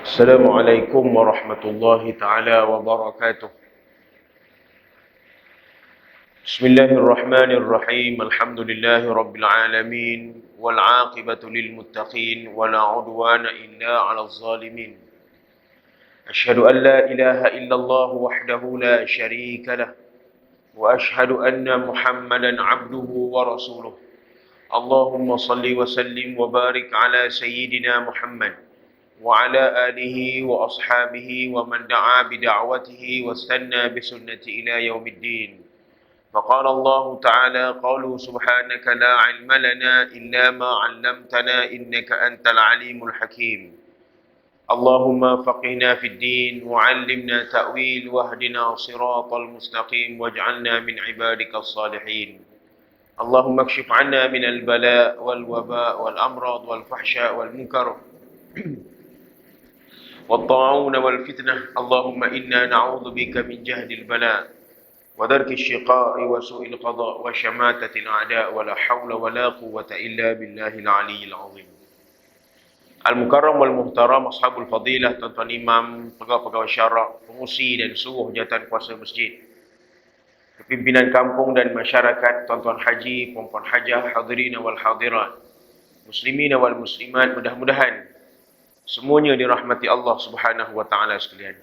السلام عليكم ورحمة الله تعالى وبركاته. بسم الله الرحمن الرحيم. الحمد لله رب العالمين والعاقبة للمتقين ولا عدوان إلا على الظالمين. أشهد أن لا إله إلا الله وحده لا شريك له وأشهد أن محمدا عبده ورسوله. اللهم صل وسلم وبارك على سيدنا محمد وعلى آله وأصحابه ومن دعا بدعوته واستنى بسنته إلى يوم الدين. فقال الله تعالى: قالوا سبحانك لا علم لنا إلا ما علمتنا إنك أنت العليم الحكيم. اللهم فقهنا في الدين وعلمنا تأويل واهدنا صراط المستقيم واجعلنا من عبادك الصالحين. اللهم اكشف عنا من البلاء والوباء والأمراض والفحشاء والمنكر والطاعون والفتنة. اللهم إنا نعوذ بك من جهد البلاء ودرك الشقاء وسوء القضاء وشماتة الأعداء ولا حول ولا قوة إلا بالله العلي العظيم. Al-Mukarram wal-Muhtaram, Ashabul Fadilah, tuan-tuan imam, pegawai-pegawai syarak, pengusi dan seluruh jawatan kuasa masjid, pimpinan kampung dan masyarakat, tuan-tuan haji, puan-puan hajah, hadirin wal hadirat, muslimin wal muslimat, mudah-mudahan semuanya dirahmati Allah Subhanahu wa taala sekalian.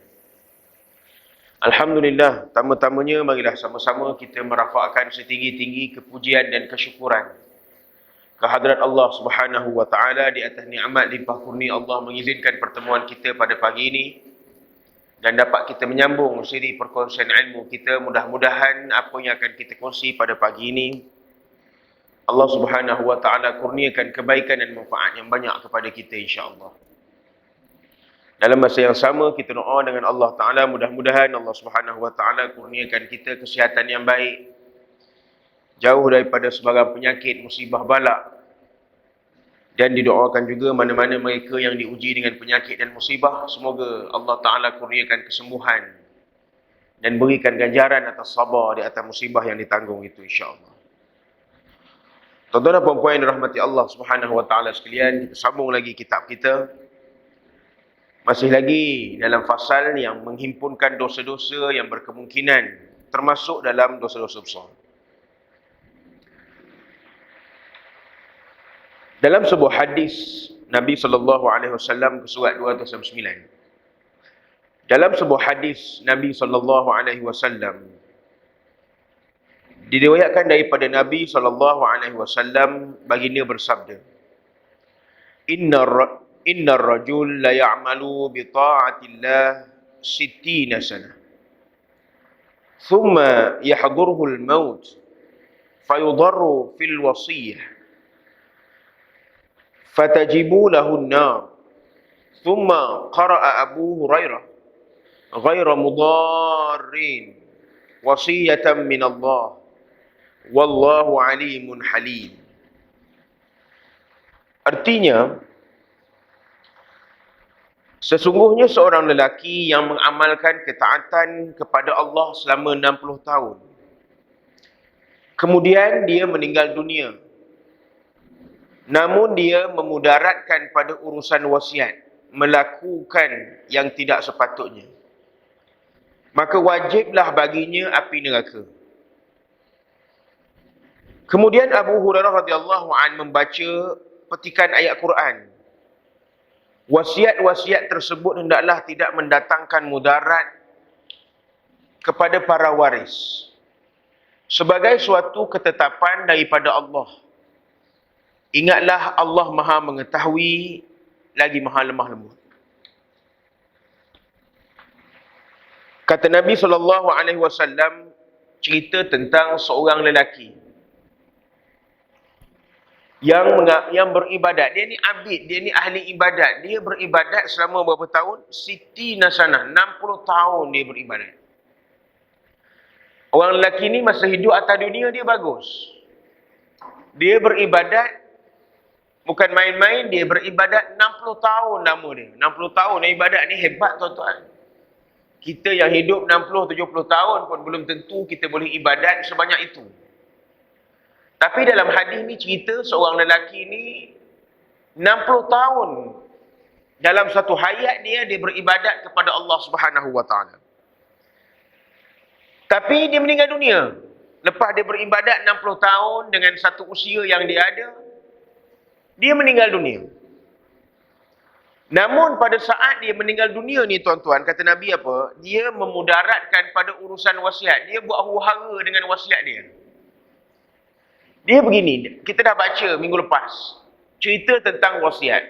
Alhamdulillah, tama-tamanya marilah sama-sama kita merafakkan setinggi-tinggi kepujian dan kesyukuran kehadrat Allah Subhanahu wa taala di atas nikmat limpah kurnia Allah mengizinkan pertemuan kita pada pagi ini dan dapat kita menyambung siri perkongsian ilmu kita. Mudah-mudahan apa yang akan kita kongsi pada pagi ini Allah Subhanahu wa taala kurniakan kebaikan dan manfaat yang banyak kepada kita insya-Allah. Dalam masa yang sama kita doa dengan Allah Ta'ala, mudah-mudahan Allah Subhanahu Wa Ta'ala kurniakan kita kesihatan yang baik, jauh daripada sebarang penyakit, musibah balak, dan didoakan juga mana-mana mereka yang diuji dengan penyakit dan musibah, semoga Allah Ta'ala kurniakan kesembuhan dan berikan ganjaran atas sabar di atas musibah yang ditanggung itu insya-Allah. Tuan-tuan dan puan-puan yang dirahmati Allah Subhanahu Wa Ta'ala sekalian, kita sambung lagi kitab kita. Masih lagi dalam fasal yang menghimpunkan dosa-dosa yang berkemungkinan termasuk dalam dosa-dosa besar. Dalam sebuah hadis Nabi SAW ke surat 209. Dalam sebuah hadis Nabi SAW diriwayatkan daripada Nabi SAW, baginda bersabda, Innar rajul la ya'malu bi ta'atillah 60 sana. Thumma yahdurhu al-maut fayudarru fil wasiyah. Fatajibu lahu an-nar. Thumma qara'a Abu Hurairah ghayra mudarrin wasiyatan min Allah. Wallahu alimun halim. Artinya, sesungguhnya seorang lelaki yang mengamalkan ketaatan kepada Allah selama 60 tahun. Kemudian dia meninggal dunia. Namun dia memudaratkan pada urusan wasiat, melakukan yang tidak sepatutnya. Maka wajiblah baginya api neraka. Kemudian Abu Hurairah radhiyallahu anhu membaca petikan ayat Quran. Wasiat-wasiat tersebut hendaklah tidak mendatangkan mudarat kepada para waris, sebagai suatu ketetapan daripada Allah. Ingatlah Allah Maha mengetahui lagi Maha lemah lembut. Kata Nabi SAW cerita tentang seorang lelaki yang beribadat. Dia ni abid, dia ni ahli ibadat. Dia beribadat selama berapa tahun? Siti nasanah, 60 tahun dia beribadat. Orang lelaki ni masa hidup atas dunia dia bagus. Dia beribadat bukan main-main, dia beribadat 60 tahun lama dia. 60 tahun ibadat ni hebat tuan-tuan. Kita yang hidup 60-70 tahun pun belum tentu kita boleh ibadat sebanyak itu. Tapi dalam hadis ni cerita seorang lelaki ni 60 tahun dalam satu hayat dia beribadat kepada Allah Subhanahu wa taala. Tapi dia meninggal dunia. Lepas dia beribadat 60 tahun dengan satu usia yang dia ada, dia meninggal dunia. Namun pada saat dia meninggal dunia ni tuan-tuan, kata Nabi apa? Dia memudaratkan pada urusan wasiat. Dia buat huru-hara dengan wasiat dia. Dia begini, kita dah baca minggu lepas, cerita tentang wasiat.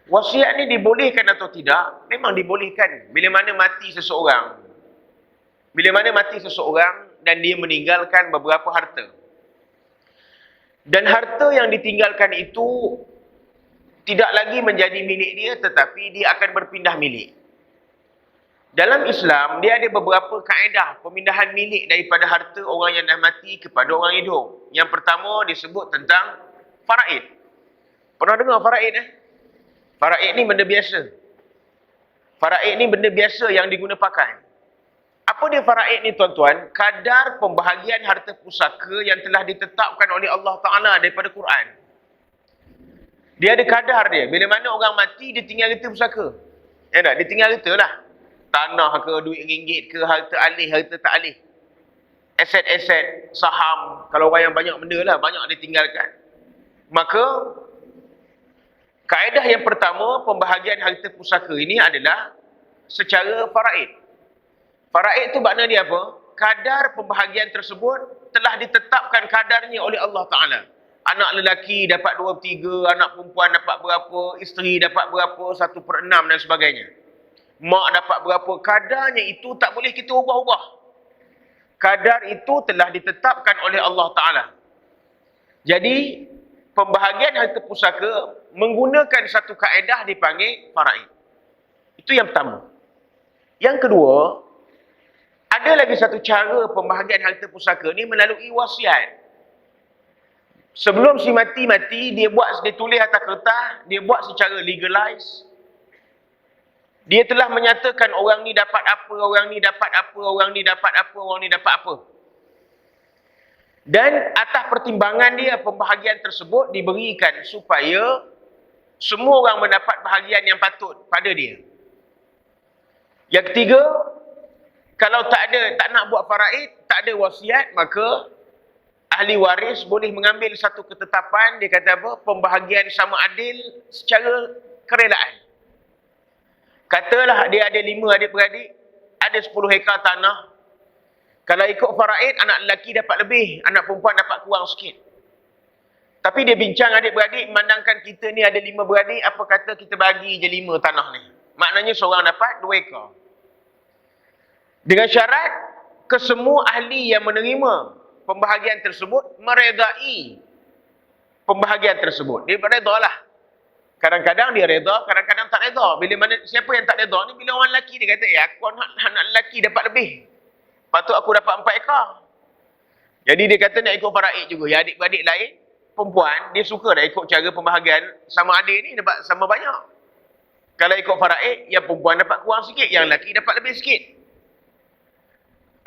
Wasiat ni dibolehkan atau tidak? Memang dibolehkan. Bila mana mati seseorang, dan dia meninggalkan beberapa harta. Dan harta yang ditinggalkan itu tidak lagi menjadi milik dia, tetapi dia akan berpindah milik. Dalam Islam, dia ada beberapa kaedah pemindahan milik daripada harta orang yang dah mati kepada orang hidup. Yang pertama disebut tentang faraid. Pernah dengar faraid? Faraid ni benda biasa. Faraid ni benda biasa yang diguna pakai. Apa dia faraid ni tuan-tuan? Kadar pembahagian harta pusaka yang telah ditetapkan oleh Allah Ta'ala daripada Quran. Dia ada kadar dia. Bila mana orang mati, dia tinggal harta pusaka. Ya tak? Dia tinggal harta lah. Tanah ke, duit ringgit ke, harta alih, harta tak alih. Aset-aset, saham. Kalau orang yang banyak benda lah, banyak dia tinggalkan. Maka, kaedah yang pertama, pembahagian harta pusaka ini adalah secara faraid. Faraid tu makna dia apa? Kadar pembahagian tersebut telah ditetapkan kadarnya oleh Allah Ta'ala. Anak lelaki dapat 2/3, anak perempuan dapat berapa, isteri dapat berapa, 1/6 dan sebagainya. Mak dapat berapa, kadarnya itu tak boleh kita ubah-ubah. Kadar itu telah ditetapkan oleh Allah Ta'ala. Jadi, pembahagian harta pusaka menggunakan satu kaedah dipanggil faraid. Itu yang pertama. Yang kedua, ada lagi satu cara pembahagian harta pusaka ni melalui wasiat. Sebelum si mati, dia tulis atas kertas, dia buat secara legalize. Dia telah menyatakan orang ni dapat apa, orang ni dapat apa, orang ni dapat apa, orang ni dapat apa. Dan atas pertimbangan dia, pembahagian tersebut diberikan supaya semua orang mendapat bahagian yang patut pada dia. Yang ketiga, kalau tak nak buat faraid, tak ada wasiat, maka ahli waris boleh mengambil satu ketetapan, dia kata apa? Pembahagian sama adil secara kerelaan. Katalah dia ada 5 adik-beradik, ada 10 hektar tanah. Kalau ikut faraid, anak lelaki dapat lebih, anak perempuan dapat kurang sikit. Tapi dia bincang adik-beradik, memandangkan kita ni ada 5 beradik, apa kata kita bagi je 5 tanah ni. Maknanya seorang dapat 2 ekar. Dengan syarat, kesemua ahli yang menerima pembahagian tersebut meredai pembahagian tersebut. Dia bereda lah. Kadang-kadang dia reda, kadang-kadang tak reda. Bila mana siapa yang tak reda ni, bila orang lelaki dia kata, aku anak lelaki dapat lebih. Patut aku dapat 4 ekar. Jadi dia kata nak ikut faraid juga. Yang adik-beradik lain, perempuan, dia suka dah ikut cara pembahagian sama adik ni dapat sama banyak. Kalau ikut faraid, yang perempuan dapat kurang sikit, yang lelaki dapat lebih sikit.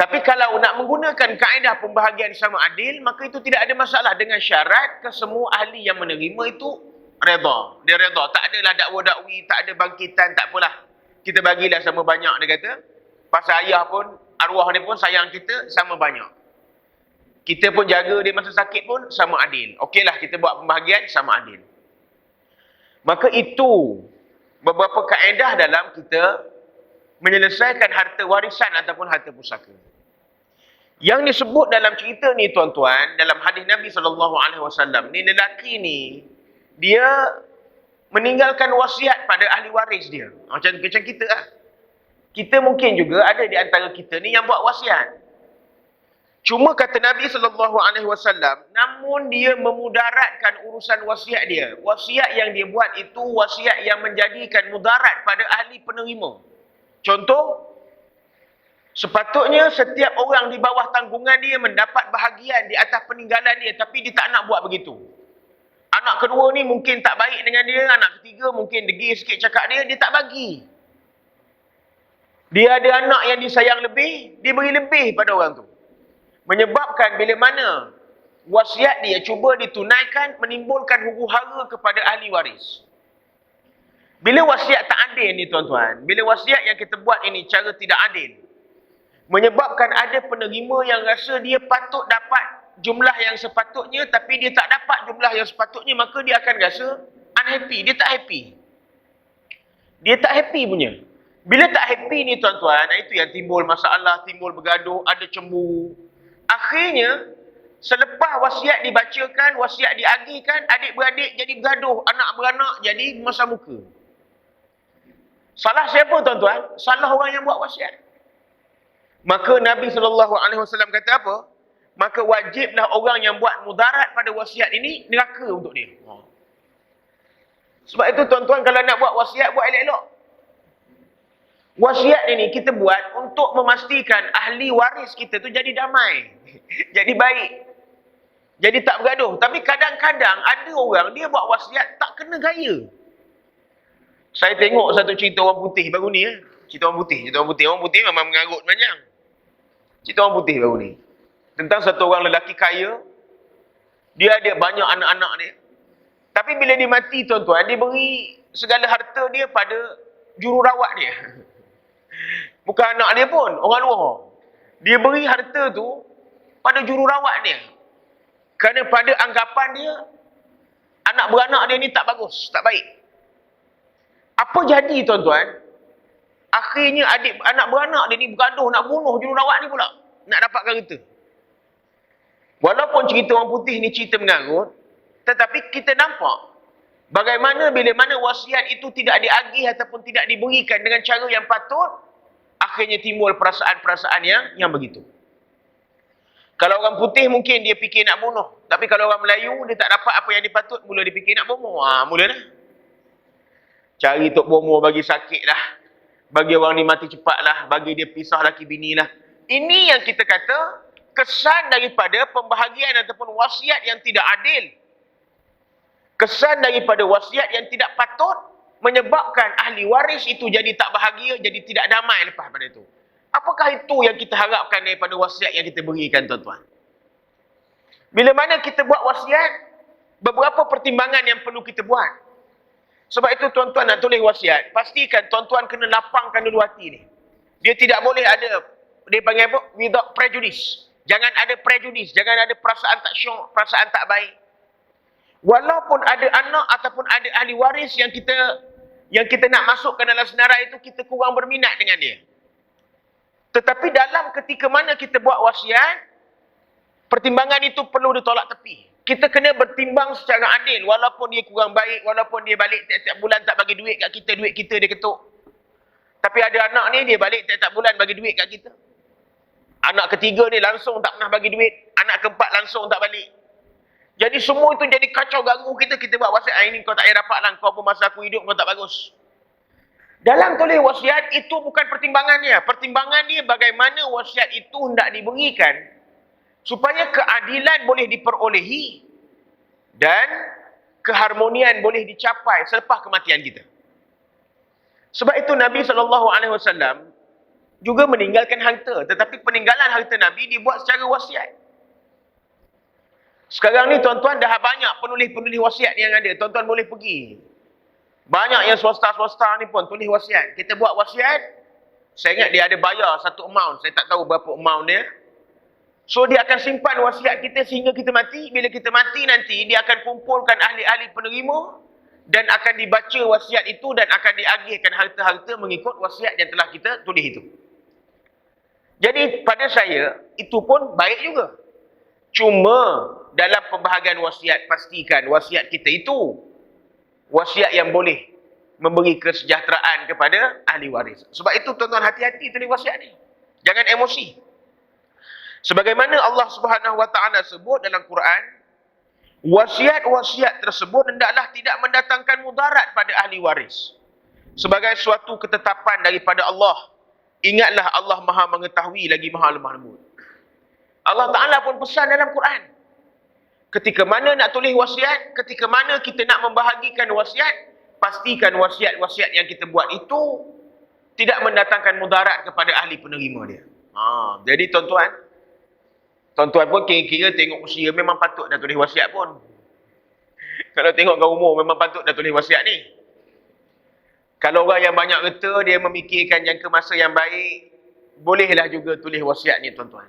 Tapi kalau nak menggunakan kaedah pembahagian sama adil, maka itu tidak ada masalah dengan syarat kesemua ahli yang menerima itu reda. Dia reda. Tak adalah dakwa-dakwi, tak ada bangkitan, tak apalah. Kita bagilah sama banyak, dia kata. Pasal ayah pun, arwah dia pun sayang kita sama banyak. Kita pun jaga dia masa sakit pun sama adil. Okeylah kita buat pembahagian sama adil. Maka itu beberapa kaedah dalam kita menyelesaikan harta warisan ataupun harta pusaka. Yang disebut dalam cerita ni tuan-tuan, dalam hadis Nabi SAW, ni lelaki ni, dia meninggalkan wasiat pada ahli waris dia. Macam kita lah. Kita mungkin juga ada di antara kita ni yang buat wasiat. Cuma kata Nabi SAW, namun dia memudaratkan urusan wasiat dia. Wasiat yang dia buat itu wasiat yang menjadikan mudarat pada ahli penerima. Contoh, sepatutnya setiap orang di bawah tanggungan dia mendapat bahagian di atas peninggalan dia, tapi dia tak nak buat begitu. Anak kedua ni mungkin tak baik dengan dia, anak ketiga mungkin degil sikit cakap dia tak bagi. Dia ada anak yang disayang lebih, dia beri lebih pada orang tu. Menyebabkan bila mana wasiat dia cuba ditunaikan, menimbulkan huru-hara kepada ahli waris. Bila wasiat tak adil ni tuan-tuan, bila wasiat yang kita buat ini cara tidak adil, menyebabkan ada penerima yang rasa dia patut dapat jumlah yang sepatutnya tapi dia tak dapat jumlah yang sepatutnya, maka dia akan rasa unhappy, dia tak happy. Dia tak happy punya. Bila tak happy ni tuan-tuan, itu yang timbul masalah, timbul bergaduh, ada cemburu. Akhirnya, selepas wasiat dibacakan, wasiat diagihkan, adik-beradik jadi bergaduh, anak beranak jadi masa muka. Salah siapa tuan-tuan? Salah orang yang buat wasiat. Maka Nabi SAW kata apa? Maka wajiblah orang yang buat mudarat pada wasiat ini neraka untuk dia. Sebab itu tuan-tuan, kalau nak buat wasiat, buat elok-elok. Wasiat ini kita buat untuk memastikan ahli waris kita tu jadi damai. Jadi baik. Jadi tak bergaduh. Tapi kadang-kadang ada orang dia buat wasiat tak kena gaya. Saya tengok satu cerita orang putih baru ni. Cerita orang putih. Orang putih memang mengarut panjang. Cerita orang putih baru ni. Tentang satu orang lelaki kaya. Dia ada banyak anak-anak dia. Tapi bila dia mati tuan-tuan, dia beri segala harta dia pada jururawat dia. Bukan anak dia pun, orang luar. Dia beri harta tu pada jururawat dia. Kerana pada anggapan dia, anak beranak dia ni tak bagus, tak baik. Apa jadi tuan-tuan? Akhirnya anak beranak dia ni bergaduh nak bunuh jururawat ni pula. Nak dapatkan harta. Walaupun cerita orang putih ni cerita mengarut, tetapi kita nampak bagaimana bila mana wasiat itu tidak diagih ataupun tidak diberikan dengan cara yang patut, akhirnya timbul perasaan-perasaan yang begitu. Kalau orang putih mungkin dia fikir nak bunuh. Tapi kalau orang Melayu dia tak dapat apa yang dipatut, mula dia fikir nak bomoh. Mula dah. Cari tok bomoh bagi sakit lah. Bagi orang ni mati cepat lah. Bagi dia pisah laki bini lah. Ini yang kita kata kesan daripada pembahagian ataupun wasiat yang tidak adil. Kesan daripada wasiat yang tidak patut menyebabkan ahli waris itu jadi tak bahagia, jadi tidak damai lepas pada itu. Apakah itu yang kita harapkan daripada wasiat yang kita berikan tuan-tuan? Bila mana kita buat wasiat, beberapa pertimbangan yang perlu kita buat. Sebab itu tuan-tuan nak tulis wasiat, pastikan tuan-tuan kena lapangkan dulu hati ni. Dia tidak boleh ada, dia panggil apa? Without prejudice. Jangan ada prejudice, jangan ada perasaan tak syok, perasaan tak baik. Walaupun ada anak ataupun ada ahli waris yang kita nak masukkan dalam senarai itu, kita kurang berminat dengan dia. Tetapi dalam ketika mana kita buat wasiat, pertimbangan itu perlu ditolak tepi. Kita kena bertimbang secara adil. Walaupun dia kurang baik, walaupun dia balik tiap-tiap bulan tak bagi duit kat kita, duit kita dia ketuk. Tapi ada anak ni, dia balik tiap-tiap bulan bagi duit kat kita. Anak ketiga ni langsung tak pernah bagi duit. Anak keempat langsung tak balik. Jadi semua itu jadi kacau ganggu kita. Kita buat wasiat, ini kau tak payah dapat lah. Kau pun masa aku hidup kau tak bagus. Dalam tulis wasiat, itu bukan pertimbangan dia. Pertimbangan dia bagaimana wasiat itu hendak diberikan supaya keadilan boleh diperolehi dan keharmonian boleh dicapai selepas kematian kita. Sebab itu Nabi SAW juga meninggalkan harta. Tetapi peninggalan harta Nabi dibuat secara wasiat. Sekarang ni tuan-tuan dah banyak penulis-penulis wasiat yang ada. Tuan-tuan boleh pergi. Banyak yang swasta-swasta ni pun tulis wasiat. Kita buat wasiat, saya ingat dia ada bayar satu amount. Saya tak tahu berapa amount dia. So dia akan simpan wasiat kita sehingga kita mati. Bila kita mati nanti, dia akan kumpulkan ahli-ahli penerima dan akan dibaca wasiat itu dan akan diagihkan harta-harta mengikut wasiat yang telah kita tulis itu. Jadi pada saya, itu pun baik juga. Cuma dalam pembahagian wasiat, pastikan wasiat kita itu wasiat yang boleh memberi kesejahteraan kepada ahli waris. Sebab itu tuan-tuan hati-hati tulis wasiat ni. Jangan emosi. Sebagaimana Allah Subhanahu Wa Taala sebut dalam Quran, wasiat-wasiat tersebut hendaklah tidak mendatangkan mudarat pada ahli waris. Sebagai suatu ketetapan daripada Allah. Ingatlah Allah Maha mengetahui lagi Maha lemah lembut. Allah Ta'ala pun pesan dalam Quran. Ketika mana nak tulis wasiat, ketika mana kita nak membahagikan wasiat, pastikan wasiat-wasiat yang kita buat itu tidak mendatangkan mudarat kepada ahli penerima dia. Jadi tuan-tuan pun kira-kira tengok usia memang patut dah tulis wasiat pun. Kalau tengok ke umur memang patut dah tulis wasiat ni. Kalau orang yang banyak reta, dia memikirkan jangka masa yang baik, bolehlah juga tulis wasiat ni tuan-tuan.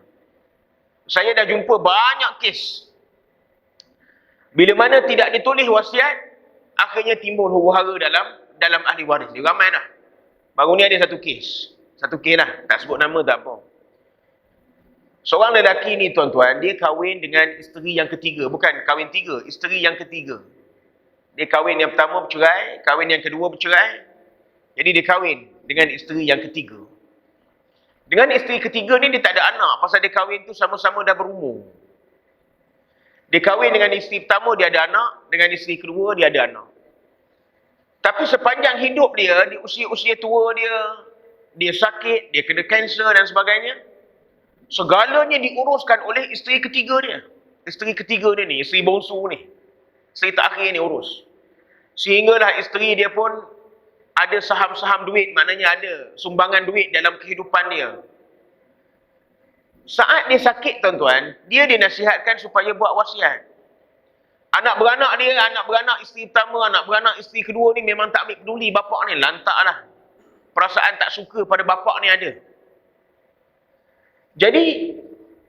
Saya dah jumpa banyak kes. Bila mana tidak ditulis wasiat, akhirnya timbul huru-hara dalam ahli waris. Dia ramai dah. Baru ni ada satu kes. Satu kes lah. Tak sebut nama tak apa. Seorang lelaki ni tuan-tuan, dia kahwin dengan isteri yang ketiga. Bukan kahwin tiga, isteri yang ketiga. Dia kahwin yang pertama bercerai, kahwin yang kedua bercerai. Jadi dia kahwin dengan isteri yang ketiga. Dengan isteri ketiga ni dia tak ada anak. Pasal dia kahwin tu sama-sama dah berumur. Dia kahwin dengan isteri pertama dia ada anak. Dengan isteri kedua dia ada anak. Tapi sepanjang hidup dia, di usia-usia tua dia, dia sakit, dia kena kanser dan sebagainya. Segalanya diuruskan oleh isteri ketiga dia. Isteri ketiga dia ni, isteri bongsu ni. Isteri terakhir ni urus. Sehinggalah isteri dia pun ada saham-saham duit, maknanya ada sumbangan duit dalam kehidupan dia. Saat dia sakit tuan-tuan, dia dinasihatkan supaya buat wasiat. Anak beranak dia, anak beranak isteri pertama, anak beranak isteri kedua ni memang tak ambil peduli bapak ni, lantak lah. Perasaan tak suka pada bapak ni ada. Jadi,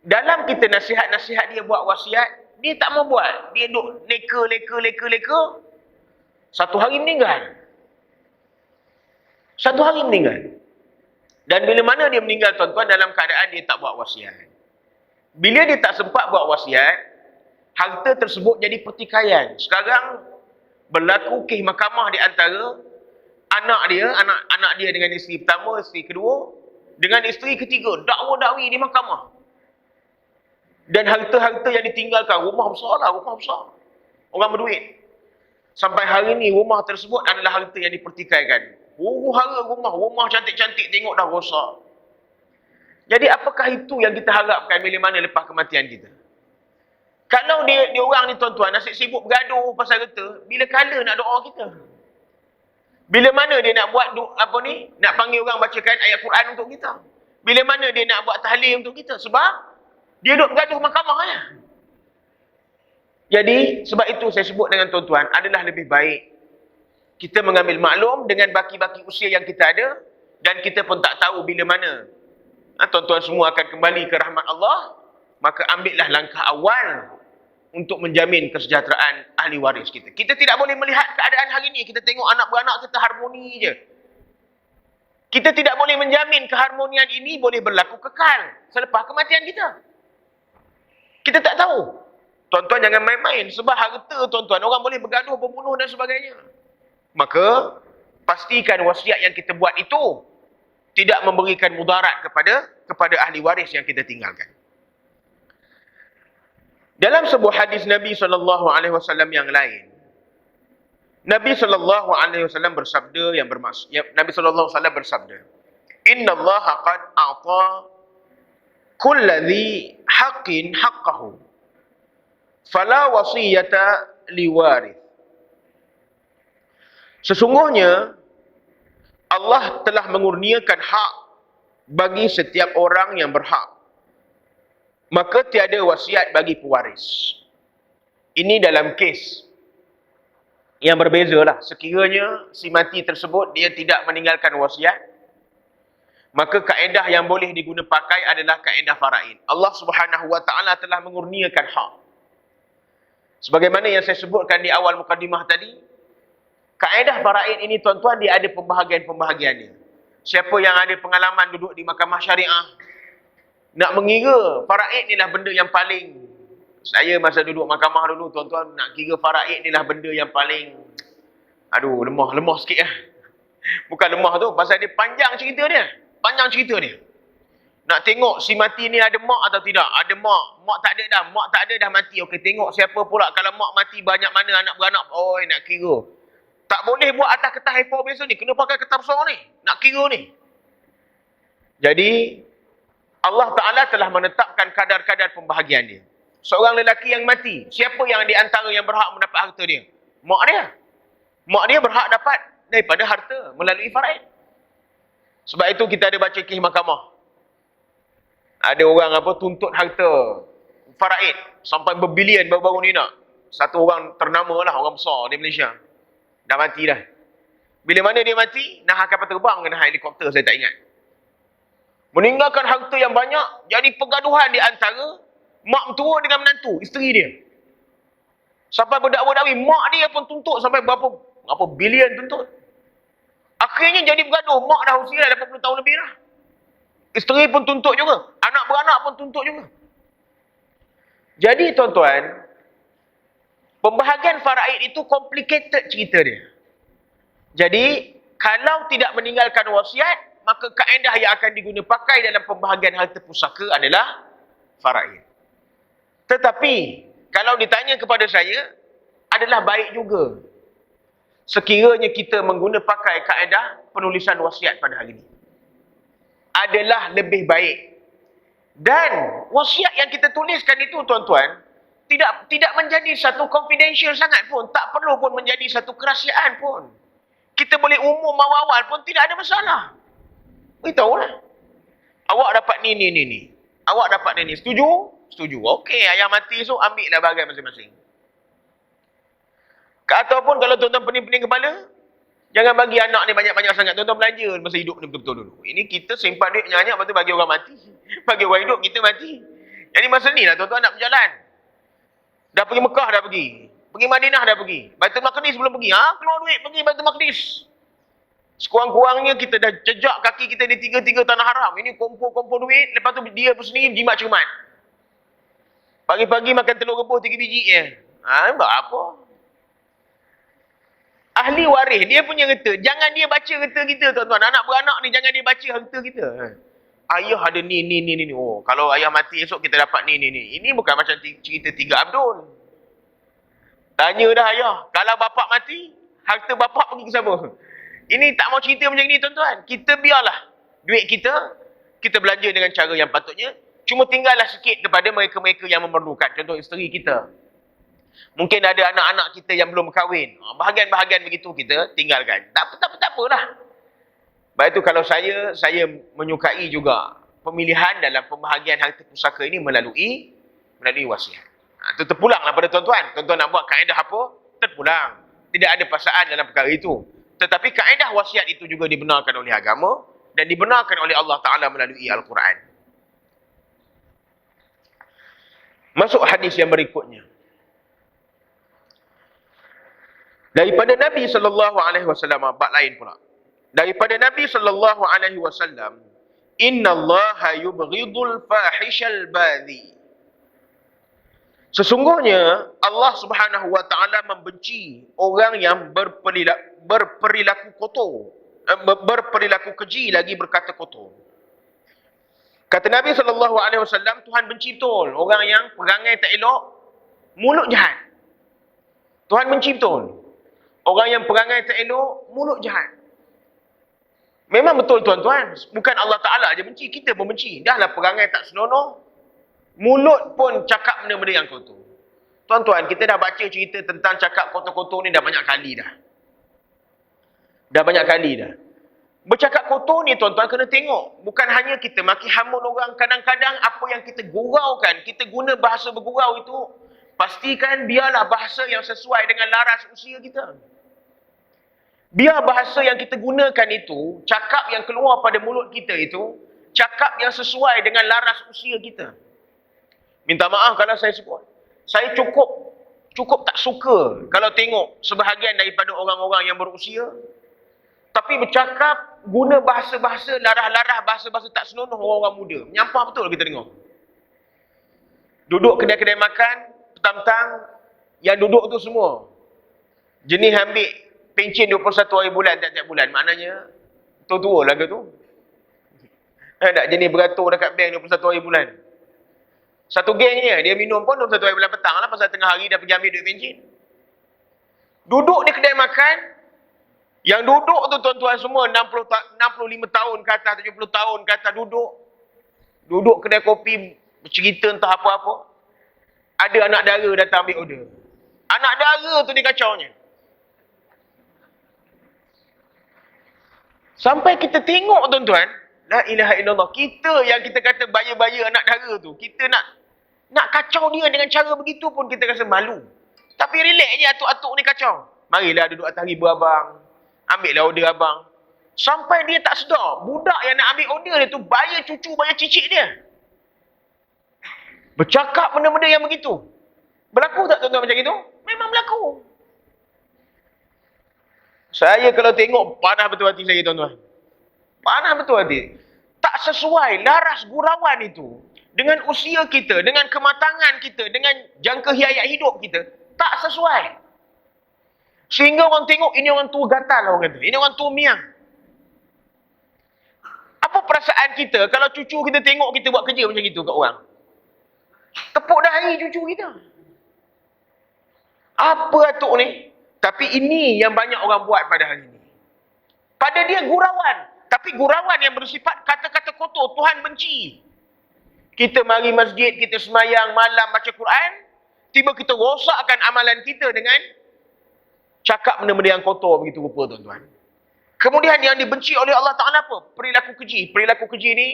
dalam kita nasihat-nasihat dia buat wasiat, dia tak mau buat. Dia duk leka. Satu hari meninggal. Dan bila mana dia meninggal tuan-tuan, dalam keadaan dia tak buat wasiat. Bila dia tak sempat buat wasiat, harta tersebut jadi pertikaian. Sekarang berlaku kes mahkamah di antara anak dia dengan isteri pertama, isteri kedua, dengan isteri ketiga, dakwa-dakwi di mahkamah. Dan harta-harta yang ditinggalkan, rumah besar. Orang berduit. Sampai hari ni rumah tersebut adalah harta yang dipertikaikan. Huru-hara rumah cantik-cantik tengok dah rosak. Jadi apakah itu yang kita harapkan bila mana lepas kematian kita? Kalau dia orang ni tuan-tuan nasib sibuk bergaduh pasal harta, bila kala nak doa kita? Bila mana dia nak buat nak panggil orang bacakan ayat Quran untuk kita? Bila mana dia nak buat tahlil untuk kita? Sebab dia duduk bergaduh mahkamah ya. Jadi sebab itu saya sebut dengan tuan-tuan, adalah lebih baik kita mengambil maklum dengan baki-baki usia yang kita ada, dan kita pun tak tahu bila mana tuan-tuan semua akan kembali ke rahmat Allah, maka ambillah langkah awal untuk menjamin kesejahteraan ahli waris kita. Kita tidak boleh melihat keadaan hari ini, kita tengok anak beranak kita harmoni je. Kita tidak boleh menjamin keharmonian ini boleh berlaku kekal selepas kematian kita. Kita tak tahu. Tuan-tuan jangan main-main, sebab harta tuan-tuan, orang boleh bergaduh, berbunuh dan sebagainya. Maka, pastikan wasiat yang kita buat itu tidak memberikan mudarat kepada ahli waris yang kita tinggalkan. Dalam sebuah hadis Nabi SAW yang lain, Nabi SAW bersabda yang bermaksud, Nabi SAW bersabda, Inna Allah qad a'ta kulladhi haqqin haqqahu, fala wasiyata liwarith. Sesungguhnya Allah telah mengurniakan hak bagi setiap orang yang berhak, maka tiada wasiat bagi pewaris. Ini dalam kes yang berbezalah. Sekiranya si mati tersebut dia tidak meninggalkan wasiat, maka kaedah yang boleh diguna pakai adalah kaedah faraid. Allah Subhanahu wa taala telah mengurniakan hak. Sebagaimana yang saya sebutkan di awal mukadimah tadi, kaedah faraid ini tuan-tuan, dia ada pembahagian-pembahagiannya. Siapa yang ada pengalaman duduk di mahkamah syariah, nak mengira faraid inilah benda yang paling, saya masa duduk mahkamah dulu tuan-tuan, nak kira faraid inilah benda yang paling, lemah sikit lah. Bukan lemah tu, pasal dia panjang cerita dia. Nak tengok si mati ni ada mak atau tidak. Ada mak tak ada dah mati. Okey, tengok siapa pula, kalau mak mati banyak mana anak beranak. Nak kira. Tak boleh buat atas kertas A4 biasa ni. Kena pakai kertas besar ni. Nak kira ni. Jadi, Allah Ta'ala telah menetapkan kadar-kadar pembahagian dia. Seorang lelaki yang mati. Siapa yang di antara yang berhak mendapat harta dia? Mak dia. Mak dia berhak dapat daripada harta melalui faraid. Sebab itu kita ada baca kes mahkamah. Ada orang tuntut harta faraid sampai berbilion baru-baru ni nak. Satu orang ternama lah, orang besar di Malaysia. Dah mati dah. Bila mana dia mati, Nah akan terbang kena helikopter, saya tak ingat. Meninggalkan harta yang banyak, jadi pergaduhan di antara mak mentua dengan menantu, isteri dia. Sampai berdakwa-dakwi, mak dia pun tuntut sampai berapa bilion tuntut. Akhirnya jadi bergaduh, mak dah usia dah 80 tahun lebih dah. Isteri pun tuntut juga, anak beranak pun tuntut juga. Jadi tuan-tuan, pembahagian faraid itu complicated cerita dia. Jadi, kalau tidak meninggalkan wasiat, maka kaedah yang akan digunakan pakai dalam pembahagian harta pusaka adalah faraid. Tetapi, kalau ditanya kepada saya, adalah baik juga sekiranya kita mengguna pakai kaedah penulisan wasiat pada hari ini. Adalah lebih baik. Dan wasiat yang kita tuliskan itu tuan-tuan, tidak menjadi satu confidential sangat pun. Tak perlu pun menjadi satu kerahsiaan pun. Kita boleh umum awal-awal pun tidak ada masalah. Beritahulah. Awak dapat ni. Awak dapat ni. Setuju? Setuju. Okey, ayah mati esok, ambillah bahagian masing-masing. Ataupun kalau tuan-tuan pening-pening kepala, jangan bagi anak ni banyak-banyak sangat. Tuan-tuan belanja masa hidup ni betul-betul dulu. Ini kita simpan duit banyak-banyak, lepas tu bagi orang mati. Bagi orang hidup, kita mati. Jadi masa ni lah tuan-tuan nak berjalan. Dah pergi Mekah, dah pergi. Pergi Madinah, dah pergi. Baitul Maqdis belum pergi. Keluar duit, pergi Baitul Maqdis. Sekurang-kurangnya kita dah jejak kaki kita di tiga-tiga tanah haram. Ini kumpul-kumpul duit, lepas tu dia pun sendiri jimat cermat. Pagi-pagi makan telur rebus 3 biji je. Buat apa? Ahli waris, dia punya harta. Jangan dia baca harta kita, tuan-tuan. Anak beranak ni, jangan dia baca harta kita. Ayah ada ni. Oh, kalau ayah mati esok kita dapat ni. Ini bukan macam cerita 3 Abdul. Tanya dah ayah, kalau bapak mati, harta bapak pergi ke siapa? Ini tak mau cerita macam ni, tuan-tuan. Kita biarlah duit kita belanja dengan cara yang patutnya. Cuma tinggallah sikit kepada mereka-mereka yang memerlukan. Contoh isteri kita. Mungkin ada anak-anak kita yang belum kahwin. Bahagian-bahagian begitu kita tinggalkan. Tak apalah. Baik itu kalau saya menyukai juga pemilihan dalam pembahagian harta pusaka ini melalui wasiat. Itu terpulanglah pada tuan-tuan. Tuan-tuan nak buat kaedah apa? Terpulang. Tidak ada paksaan dalam perkara itu. Tetapi kaedah wasiat itu juga dibenarkan oleh agama dan dibenarkan oleh Allah Ta'ala melalui Al-Quran. Masuk hadis yang berikutnya. Daripada Nabi SAW, bab lain pula. Daripada Nabi SAW, Inna Allaha yubghidul fahishal badhi. Sesungguhnya Allah Subhanahu wa taala membenci orang yang berperilaku kotor, berperilaku keji lagi berkata kotor. Kata Nabi SAW, Tuhan benci betul orang yang perangai tak elok, mulut jahat. Tuhan benci betul orang yang perangai tak elok, mulut jahat. Memang betul tuan-tuan, bukan Allah Ta'ala je benci, kita pun benci. Dahlah perangai tak senonoh, mulut pun cakap benda-benda yang kotor. Tuan-tuan, kita dah baca cerita tentang cakap kotor-kotor ni dah banyak kali dah. Bercakap kotor ni tuan-tuan kena tengok. Bukan hanya kita maki hamun orang, kadang-kadang apa yang kita guraukan, kita guna bahasa bergurau itu, pastikan biarlah bahasa yang sesuai dengan laras usia kita. Biar bahasa yang kita gunakan itu, cakap yang keluar pada mulut kita itu, cakap yang sesuai dengan laras usia kita. Minta maaf kalau saya sebut. Saya cukup tak suka kalau tengok sebahagian daripada orang-orang yang berusia, tapi bercakap, guna bahasa-bahasa, larah-larah, bahasa-bahasa tak senonoh orang-orang muda. Menyampah betul kita tengok. Duduk kedai-kedai makan, petang-petang, yang duduk tu semua jenis ambil pencen 21 hari bulan tiap-tiap bulan. Maknanya tua-tua lah ke tu. Tak jenis beratur dekat bank 21 hari bulan. Satu geng dia minum pun 21 hari bulan petang lah, pasal tengah hari dah pergi ambil duit pencen. Duduk di kedai makan, yang duduk tu tuan-tuan semua 65 tahun ke atas, 70 tahun ke atas duduk kedai kopi bercerita entah apa-apa. Ada anak dara datang ambil order. Anak dara tu dia kacaunya. Sampai kita tengok tuan-tuan, la ilaha illallah, kita yang kita kata baya-baya anak dara tu, kita nak kacau dia dengan cara begitu pun kita rasa malu. Tapi relax je atuk-atuk ni kacau. Marilah duduk atas riba abang. Ambil lah order abang. Sampai dia tak sedar, budak yang nak ambil order dia tu bayar cucu, bayar cicit dia. Bercakap benda-benda yang begitu. Berlaku tak tuan-tuan macam itu? Memang berlaku. Saya kalau tengok, panas betul hati saya tuan-tuan. Panas betul hati. Tak sesuai laras gurauan itu. Dengan usia kita, dengan kematangan kita, dengan jangka hayat hidup kita. Tak sesuai. Sehingga orang tengok, ini orang tua gatal orang kata. Ini orang tua miang. Apa perasaan kita kalau cucu kita tengok kita buat kerja macam itu kat orang? Tepuk dahi cucu kita. Apa atuk ni? Tapi ini yang banyak orang buat pada hari ini. Pada dia gurauan. Tapi gurauan yang bersifat kata-kata kotor. Tuhan benci. Kita mari masjid, kita semayang malam baca Quran. Tiba kita rosakkan amalan kita dengan cakap benda-benda yang kotor begitu rupa tuan-tuan. Kemudian yang dibenci oleh Allah Ta'ala apa? Perilaku keji. Perilaku keji ni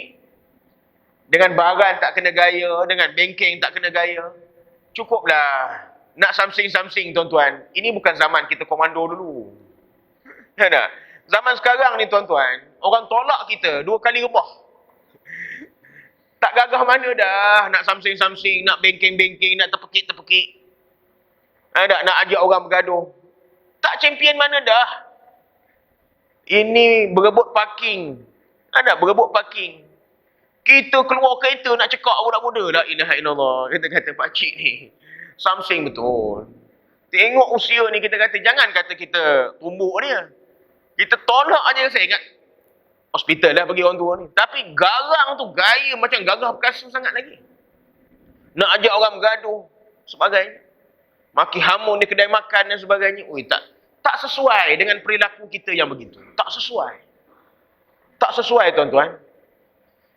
dengan barang tak kena gaya, dengan bengkeng tak kena gaya. Cukuplah. Nak samsing-samsing tuan-tuan. Ini bukan zaman kita komando dulu. Ya tak? Zaman sekarang ni tuan-tuan, orang tolak kita 2 kali rebah. Tak gagah mana dah nak samsing-samsing, nak bengkeng-bengkeng, nak terpekik-terpekik. Tak nak ajak orang bergaduh. Tak champion mana dah. Ini berebut parking. Ada berebut parking. Kita keluar kereta nak cekak budak muda. La ilaha illallah. Kata-kata pakcik ni. Samsing betul. Tengok usia ni kita kata. Jangan kata kita tumbuk dia. Kita tolak aja. Saya ingat. Hospital lah bagi orang tua ni. Tapi garang tu gaya macam gagah perkasa sangat lagi. Nak ajak orang bergaduh. Sebagainya. Maki hamun di kedai makan dan sebagainya. Ui, tak sesuai dengan perilaku kita yang begitu. Tak sesuai. Tak sesuai tuan-tuan.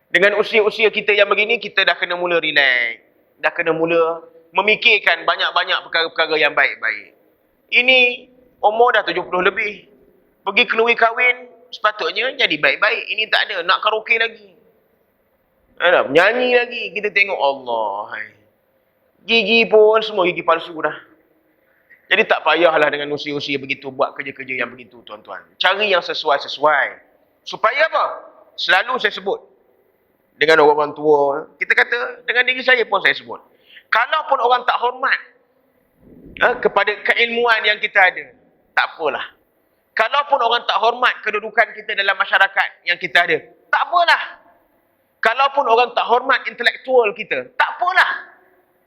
Dengan usia-usia kita yang begini, kita dah kena mula relax. Dah kena mula memikirkan banyak-banyak perkara-perkara yang baik-baik. Ini umur dah 70 lebih. Pergi keluri kahwin, sepatutnya jadi baik-baik. Ini tak ada. Nak karaoke lagi. Menyanyi lagi. Kita tengok Allah. Gigi pun semua gigi palsu dah. Jadi tak payahlah dengan usia-usia begitu buat kerja-kerja yang begitu tuan-tuan. Cari yang sesuai-sesuai. Supaya apa? Selalu saya sebut. Dengan orang tua. Kita kata dengan diri saya pun saya sebut. Kalaupun orang tak hormat kepada keilmuan yang kita ada. Tak apalah. Kalaupun orang tak hormat kedudukan kita dalam masyarakat yang kita ada. Tak apalah. Kalaupun orang tak hormat intelektual kita. Tak apalah.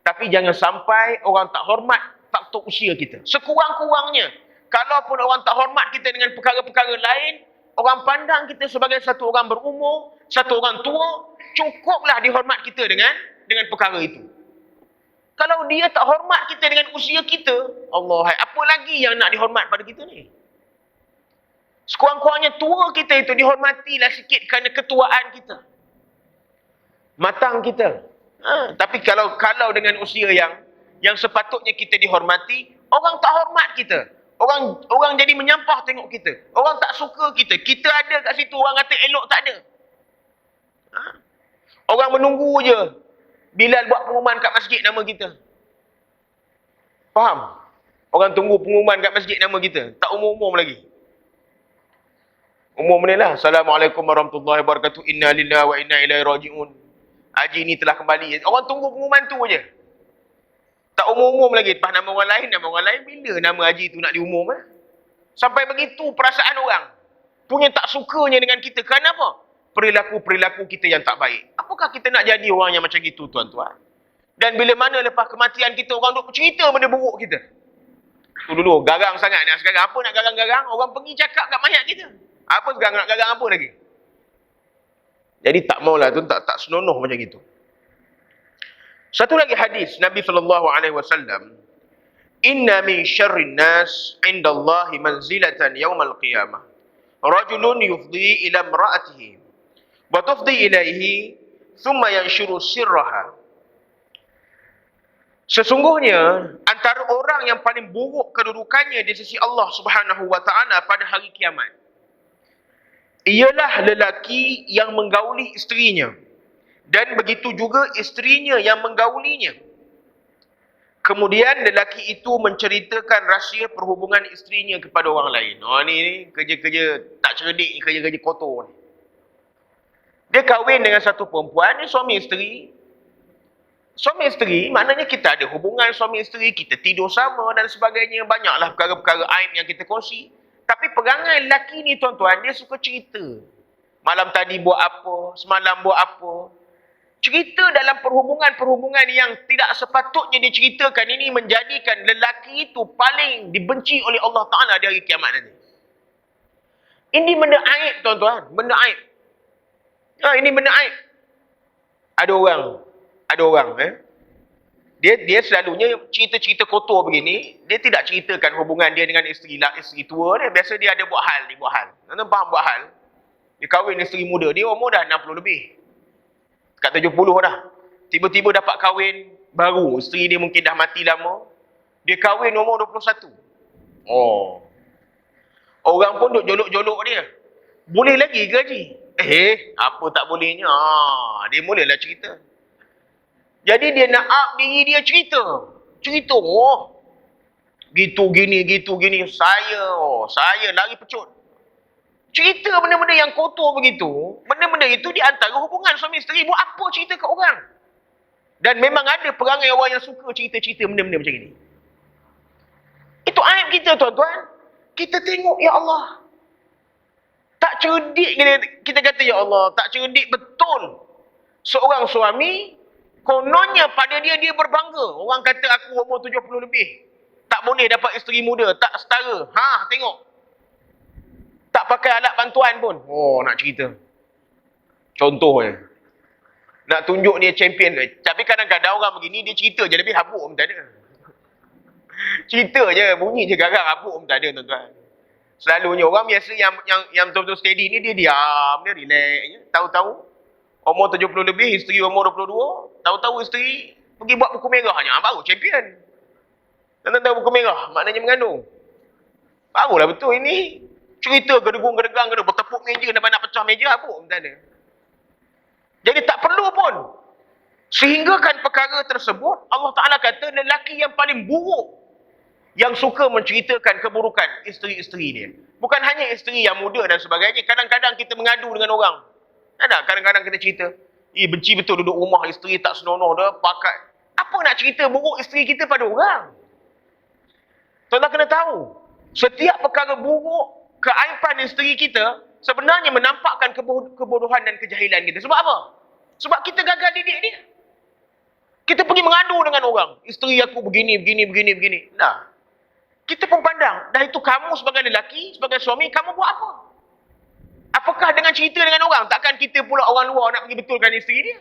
Tapi jangan sampai orang tak hormat faktor usia kita. Sekurang-kurangnya, kalaupun orang tak hormat kita dengan perkara-perkara lain, orang pandang kita sebagai satu orang berumur, satu orang tua, cukuplah dihormat kita dengan perkara itu. Kalau dia tak hormat kita dengan usia kita, Allah, apa lagi yang nak dihormat pada kita ni? Sekurang-kurangnya tua kita itu dihormatilah sikit kerana ketuaan kita. Matang kita. Tapi kalau dengan usia yang sepatutnya kita dihormati, orang tak hormat kita. Orang jadi menyampah tengok kita. Orang tak suka kita. Kita ada kat situ, orang kata elok tak ada. Orang menunggu je Bilal buat pengumuman kat masjid nama kita. Faham? Orang tunggu pengumuman kat masjid nama kita. Tak umum-umum lagi. Umum ni lah. Assalamualaikum warahmatullahi wabarakatuh. Inna lillahi wa inna ilaihi raji'un. Haji ni telah kembali. Orang tunggu pengumuman tu je. Tak umum-umum lagi. Lepas nama orang lain. Bila nama haji tu nak diumum? Sampai begitu perasaan orang. Punya tak sukanya dengan kita. Kenapa? Perilaku-perilaku kita yang tak baik. Apakah kita nak jadi orang yang macam itu, tuan-tuan? Dan bila mana lepas kematian kita, orang duk cerita benda buruk kita. Tu dulu, garang sangat nak sekarang. Apa nak garang-garang? Orang pergi cakap kat mayat kita. Apa sekarang nak garang apa lagi? Jadi tak maulah tu, tak senonoh macam itu. Satu lagi hadis Nabi SAW. Inna min syarrin nas indallahi manzilatan yawmal qiyamah. Rajulun yufdi ila imra'atihi. Wa tufdi ilaihi thumma yanshuru sirraha. Sesungguhnya antara orang yang paling buruk kedudukannya di sisi Allah Subhanahu wa taala pada hari kiamat ialah lelaki yang menggauli isterinya, dan begitu juga isterinya yang menggaulinya. Kemudian lelaki itu menceritakan rahsia perhubungan isterinya kepada orang lain. Ni kerja-kerja tak cerdik, kerja-kerja kotor ni. Dia kahwin dengan satu perempuan, ni suami isteri. Suami isteri, maknanya kita ada hubungan suami isteri, kita tidur sama dan sebagainya. Banyaklah perkara-perkara aib yang kita kongsi. Tapi perangai lelaki ni tuan-tuan, dia suka cerita. Malam tadi buat apa, semalam buat apa. Cerita dalam perhubungan-perhubungan yang tidak sepatutnya diceritakan ini menjadikan lelaki itu paling dibenci oleh Allah Ta'ala di hari kiamat nanti. Ini benda aib tuan-tuan, benda aib. Ini benda aib. Ada orang dia selalunya cerita-cerita kotor begini, dia tidak ceritakan hubungan dia dengan isteri tua dia. Biasa dia ada buat hal. Tuan-tuan faham buat hal? Dia kahwin isteri muda, dia umur dah 60 lebih. Dekat 70 dah. Tiba-tiba dapat kahwin baru, isteri dia mungkin dah mati lama. Dia kahwin umur 21. Orang pun duk jolok-jolok dia. Boleh lagi gaji? Apa tak bolehnya? Dia mulalah cerita. Jadi dia nak up diri dia cerita. Gitu gini. Saya lari pecut. Cerita benda-benda yang kotor begitu. Benda-benda itu di antara hubungan suami isteri. Buat apa cerita kat orang? Dan memang ada perangai orang yang suka cerita-cerita benda-benda macam ini. Itu aib kita tuan-tuan. Kita tengok, ya Allah. Tak cerdik kita kata, ya Allah. Tak cerdik betul. Seorang suami, kononnya pada dia berbangga. Orang kata aku umur 70 lebih. Tak boleh dapat isteri muda. Tak setara. Tengok. Tak pakai alat bantuan pun. Nak cerita. Contohnya. Nak tunjuk dia champion ke. Tapi kadang-kadang orang begini, dia cerita je lebih habuk pun tak ada. Cerita je, bunyi je garang, habuk pun tak ada tuan-tuan. Selalunya orang biasa yang betul-betul steady ni, dia diam, dia relax je. Tahu-tahu, umur 70 lebih, isteri umur 22, tahu-tahu isteri pergi buat buku merahnya, baru champion. Tuan-tuan tahu buku merah, maknanya mengandung. Barulah betul ini. Cerita gedegung-gedegang, bertepuk meja, nak pecah meja, apa pun tak ada. Jadi tak perlu pun. Sehinggakan perkara tersebut, Allah Ta'ala kata, lelaki yang paling buruk, yang suka menceritakan keburukan isteri-isteri dia. Bukan hanya isteri yang muda dan sebagainya, kadang-kadang kita mengadu dengan orang. Ada kadang-kadang kita cerita, benci betul duduk rumah, isteri tak senonoh dah, pakai. Apa nak cerita buruk isteri kita pada orang? Tuan-tuan kena tahu, setiap perkara buruk, keaiban isteri kita sebenarnya menampakkan kebodohan dan kejahilan kita. Sebab apa? Sebab kita gagal didik dia. Kita pergi mengadu dengan orang. Isteri aku begini. Nah, kita pun pandang. Dah itu kamu sebagai lelaki, sebagai suami, kamu buat apa? Apakah dengan cerita dengan orang? Takkan kita pula orang luar nak pergi betulkan isteri dia?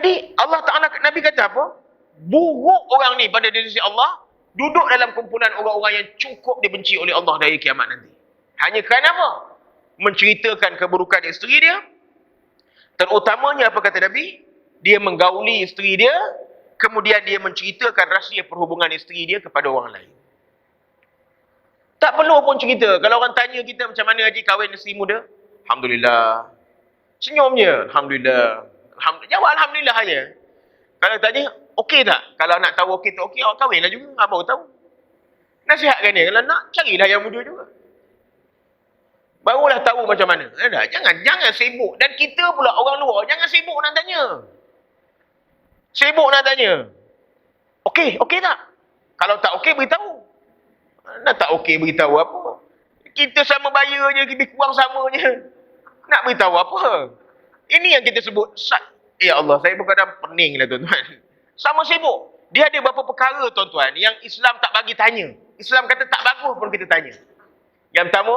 Jadi Allah Ta'ala, Nabi kata apa? Buruk orang ni pada diri Allah, duduk dalam kumpulan orang-orang yang cukup dibenci oleh Allah dari kiamat nanti. Hanya kerana apa? Menceritakan keburukan isteri dia. Terutamanya apa kata Nabi? Dia menggauli isteri dia, kemudian dia menceritakan rahsia perhubungan isteri dia kepada orang lain. Tak perlu pun cerita. Kalau orang tanya kita macam mana Haji kahwin isteri muda? Alhamdulillah. Senyumnya. Alhamdulillah. Jawab Alhamdulillah saja. Kalau tanya, okey tak? Kalau nak tahu okey tak okey, awak kahwinlah juga. Apa tahu? Nasihatkan dia. Kalau nak, carilah yang muda juga. Barulah tahu macam mana. Jangan sibuk. Dan kita pula orang luar, jangan sibuk nak tanya. Sibuk nak tanya. Okey tak? Kalau tak okey, beritahu. Nak tak okey, beritahu apa? Kita sama bayar je, lebih kurang sama je. Nak beritahu apa? Ini yang kita sebut. Ya Allah, saya pun kadang pening lah tuan-tuan. Sama sibuk. Dia ada beberapa perkara tuan-tuan yang Islam tak bagi tanya. Islam kata tak bagus pun kita tanya. Yang pertama,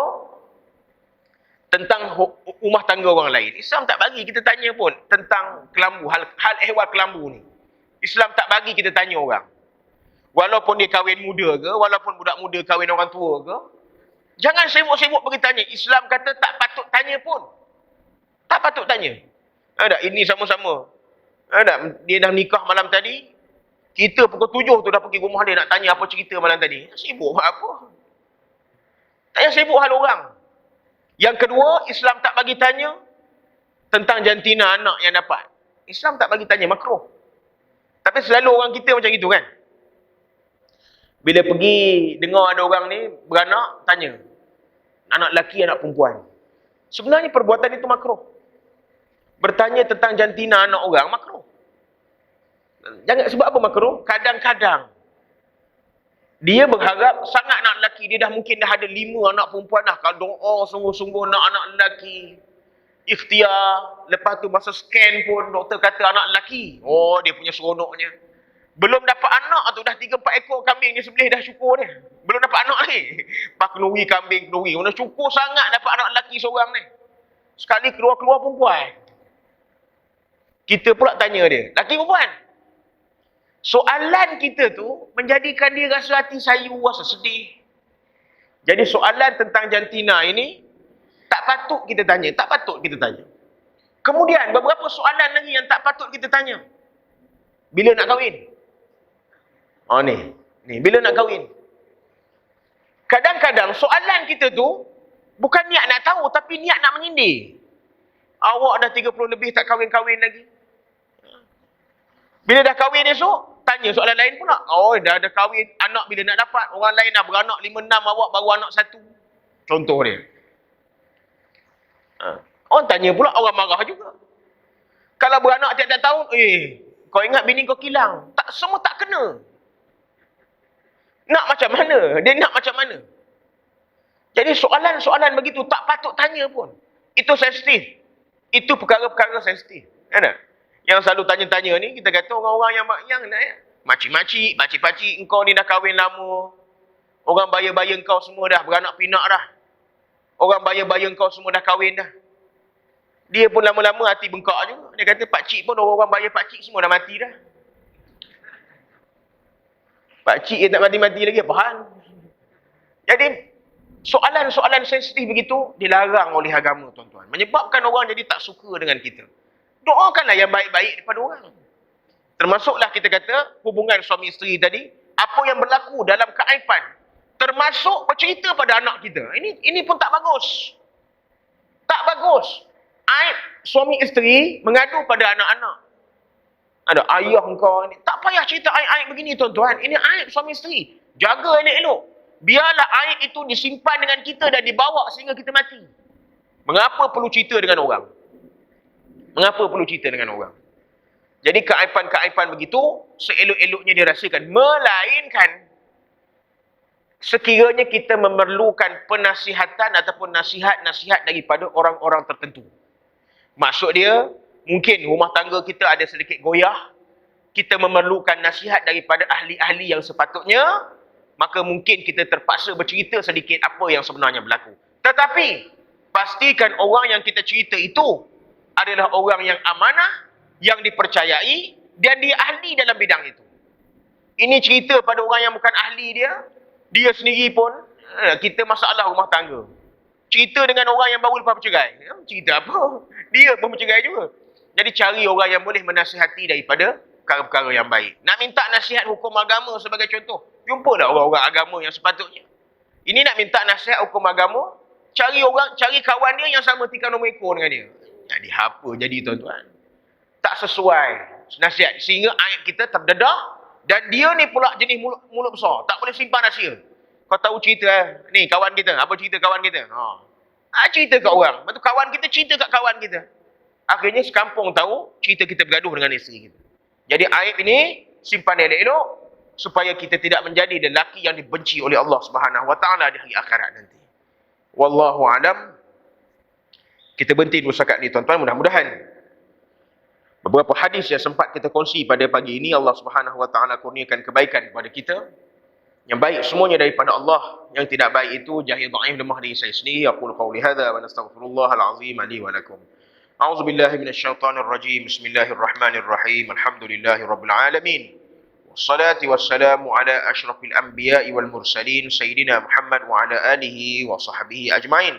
tentang rumah tangga orang lain. Islam tak bagi kita tanya pun tentang kelambu, hal ehwal kelambu ni. Islam tak bagi kita tanya orang. Walaupun dia kahwin muda ke, walaupun budak muda kahwin orang tua ke, jangan sibuk-sibuk pergi tanya. Islam kata tak patut tanya pun. Tak patut tanya. Ada ini sama-sama. Ada dia dah nikah malam tadi, kita pukul 7 tu dah pergi rumah dia nak tanya apa cerita malam tadi. Sibuk apa? Tak payah sibuk hal orang. Yang kedua, Islam tak bagi tanya tentang jantina anak yang dapat. Islam tak bagi tanya, makruh. Tapi Tapi selalu orang kita macam itu kan. Bila pergi dengar ada orang ni beranak, tanya. Anak lelaki, anak perempuan. Sebenarnya perbuatan itu makruh. Bertanya tentang jantina anak orang, makruh. Jangan sebab apa makruh? Kadang-kadang dia berharap sangat anak lelaki. Dia dah mungkin dah ada 5 anak perempuan dah. Kalau doa sungguh-sungguh nak anak lelaki. Ikhtiar. Lepas tu masa scan pun doktor kata anak lelaki. Oh, dia punya seronoknya. Belum dapat anak tu dah 3-4 ekor kambing dia sembelih dah syukur dia. Belum dapat anak ni. Pak kenduri kambing, kenduri. Mana syukur sangat dapat anak lelaki seorang ni. Sekali keluar-keluar perempuan. Kita pula tanya dia, lelaki perempuan? Soalan kita tu menjadikan dia rasa hati sayu, rasa sedih. Jadi soalan tentang jantina ini tak patut kita tanya, tak patut kita tanya. Kemudian beberapa soalan lagi yang tak patut kita tanya. Bila nak kahwin? Oh ni bila nak kahwin? Kadang-kadang soalan kita tu bukan niat nak tahu tapi niat nak menyindir. Awak dah 30 lebih tak kahwin-kahwin lagi. Bila dah kahwin esok, tanya soalan lain pula. Oh, dah ada kahwin, anak bila nak dapat? Orang lain dah beranak 5-6, awak baru anak 1. Contoh dia. Orang tanya pula, orang marah juga. Kalau beranak tiap-tiap tahun, kau ingat bini kau kilang. Tak, semua tak kena. Nak macam mana? Dia nak macam mana? Jadi soalan-soalan begitu tak patut tanya pun. Itu sensitif. Itu perkara-perkara sensitif. Kan tak? Yang selalu tanya-tanya ni, kita kata orang-orang yang makcik-makcik, pakcik-pakcik, engkau ni dah kahwin lama. Orang baya-baya engkau semua dah beranak pinak dah. Orang baya-baya engkau semua dah kahwin dah. Dia pun lama-lama hati bengkak juga. Dia kata pakcik pun orang-orang baya pakcik semua dah mati dah. Pakcik yang tak mati-mati lagi, apa hal? Jadi, soalan-soalan sensitif begitu dilarang oleh agama, tuan-tuan. Menyebabkan orang jadi tak suka dengan kita. Doakanlah yang baik-baik daripada orang. Termasuklah kita kata, hubungan suami isteri tadi, apa yang berlaku dalam keaiban. Termasuk bercerita pada anak kita. Ini pun tak bagus. Tak bagus. Aib suami isteri mengadu pada anak-anak. Ada ayah engkau ni. Tak payah cerita aib-aib begini, tuan-tuan. Ini aib suami isteri. Jaga elok-elok. Biarlah aib itu disimpan dengan kita dan dibawa sehingga kita mati. Mengapa perlu cerita dengan orang? Mengapa perlu cerita dengan orang? Jadi keaiban-keaiban begitu, seelok-eloknya dirasakan. Melainkan, sekiranya kita memerlukan penasihatan ataupun nasihat-nasihat daripada orang-orang tertentu. Maksud dia, mungkin rumah tangga kita ada sedikit goyah, kita memerlukan nasihat daripada ahli-ahli yang sepatutnya, maka mungkin kita terpaksa bercerita sedikit apa yang sebenarnya berlaku. Tetapi, pastikan orang yang kita cerita itu adalah orang yang amanah, yang dipercayai, dan dia ahli dalam bidang itu. Ini cerita pada orang yang bukan ahli dia sendiri pun, kita masalah rumah tangga. Cerita dengan orang yang baru lepas bercerai. Cerita apa? Dia pun bercerai juga. Jadi cari orang yang boleh menasihati daripada perkara-perkara yang baik. Nak minta nasihat hukum agama sebagai contoh. Jumpalah orang-orang agama yang sepatutnya. Ini nak minta nasihat hukum agama, cari kawan dia yang sama tikar nombor ekor dengan dia. Jadi apa jadi, tuan-tuan? Tak sesuai nasihat. Sehingga aib kita terdedah. Dan dia ni pula jenis mulut besar. Tak boleh simpan rahsia. Kau tahu cerita, ni kawan kita. Apa cerita kawan kita? Cerita kat orang. Lepas tu kawan kita cerita kat kawan kita. Akhirnya sekampung tahu cerita kita bergaduh dengan isteri kita. Jadi aib ini simpan elok-elok supaya kita tidak menjadi lelaki yang dibenci oleh Allah Subhanahu Wa Taala di hari akhirat nanti. Wallahu a'lam. Kita berhenti dulu setakat ni, tuan-tuan. Mudah-mudahan beberapa hadis yang sempat kita kongsi pada pagi ini, Allah Subhanahu Wa Taala kurniakan kebaikan kepada kita. Yang baik semuanya daripada Allah, yang tidak baik itu jahil, dhaif, lemah dari saya sendiri. Aqulu qawli hadza wa nastaghfirullahal azim li wa lakum. A'udzu billahi minasyaitonir rajim. Bismillahirrahmanirrahim. Alhamdulillahirabbil alamin. Wassalatu wassalamu ala asyrafil anbiya'i wal mursalin sayyidina Muhammad wa ala alihi wa sahbihi ajmain.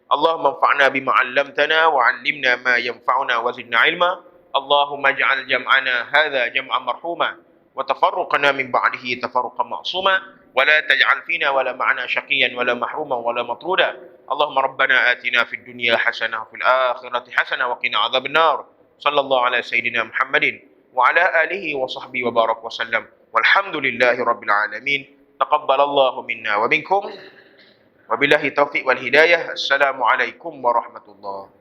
Allahumma anfa'na bima 'allamtana wa 'allimna ma yanfa'una wa zidna 'ilma. Allahumma ij'al jam'ana hadha jam'an marhuma wa tafarruqana min ba'dihi tafarruqan ma'suma wa la taj'al fina wa la ma'ana syaqiyyan wa la mahruman wa la matruda. Allahumma rabbana atina fid dunya hasanah wa fil akhirati hasanah wa qina adzabannar. Sallallahu ala sayyidina Muhammadin wa ala alihi wa sahbihi wa barak wa sallam. Walhamdulillahi rabbil alamin. Taqabbalallahu minna wa minkum. Wabillahi taufiq wal hidayah. Assalamualaikum warahmatullahi